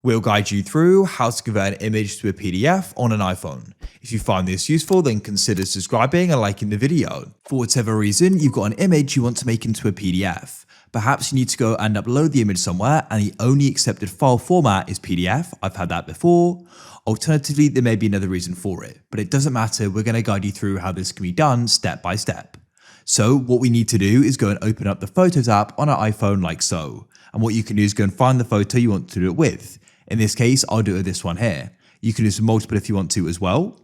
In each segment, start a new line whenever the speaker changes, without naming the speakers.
We'll guide you through how to convert an image to a PDF on an iPhone. If you find this useful, then consider subscribing and liking the video. For whatever reason, you've got an image you want to make into a PDF. Perhaps you need to go and upload the image somewhere and the only accepted file format is PDF. I've had that before. Alternatively, there may be another reason for it, but it doesn't matter. We're going to guide you through how this can be done step by step. So what we need to do is go and open up the Photos app on our iPhone like so. And what you can do is go and find the photo you want to do it with. In this case, I'll do it with this one here. You can use multiple if you want to as well.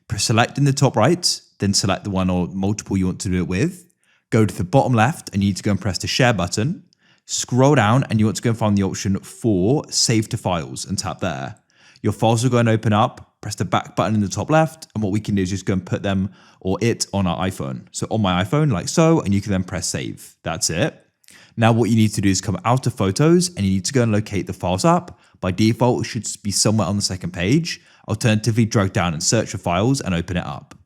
Press select in the top right, then select the one or multiple you want to do it with. Go to the bottom left and you need to go and press the share button. Scroll down and you want to go and find the option for save to files and tap there. Your files will go and open up. Press the back button in the top left. And what we can do is just go and put them or it on our iPhone. So on my iPhone like so, and you can then press save. That's it. Now what you need to do is come out of Photos and you need to go and locate the Files app. By default, it should be somewhere on the second page. Alternatively, drag down and search for files and open it up.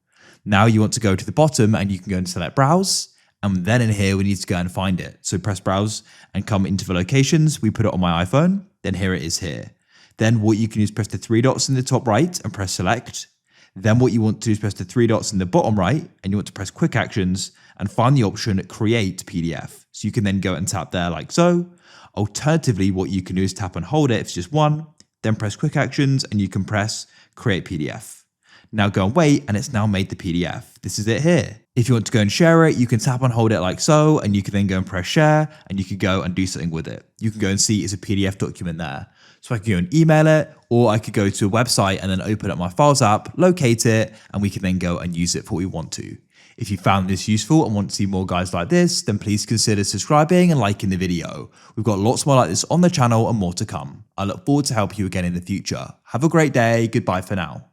Now you want to go to the bottom and you can go and select Browse. And then in here, we need to go and find it. So press Browse and come into the locations. We put it on my iPhone. Then here it is here. Then what you can do is press the three dots in the top right and press Select. Then what you want to do is press the three dots in the bottom right and you want to press Quick Actions and find the option Create PDF. So you can then go and tap there like so. Alternatively, what you can do is tap and hold it if it's just one, then press Quick Actions and you can press Create PDF. Now go and wait and it's now made the PDF. This is it here. If you want to go and share it, you can tap and hold it like so and you can then go and press share and you can go and do something with it. You can go and see it's a PDF document there. So I can go and email it, or I could go to a website and then open up my Files app, locate it, and we can then go and use it for what we want to. If you found this useful and want to see more guides like this, then please consider subscribing and liking the video. We've got lots more like this on the channel and more to come. I look forward to helping you again in the future. Have a great day. Goodbye for now.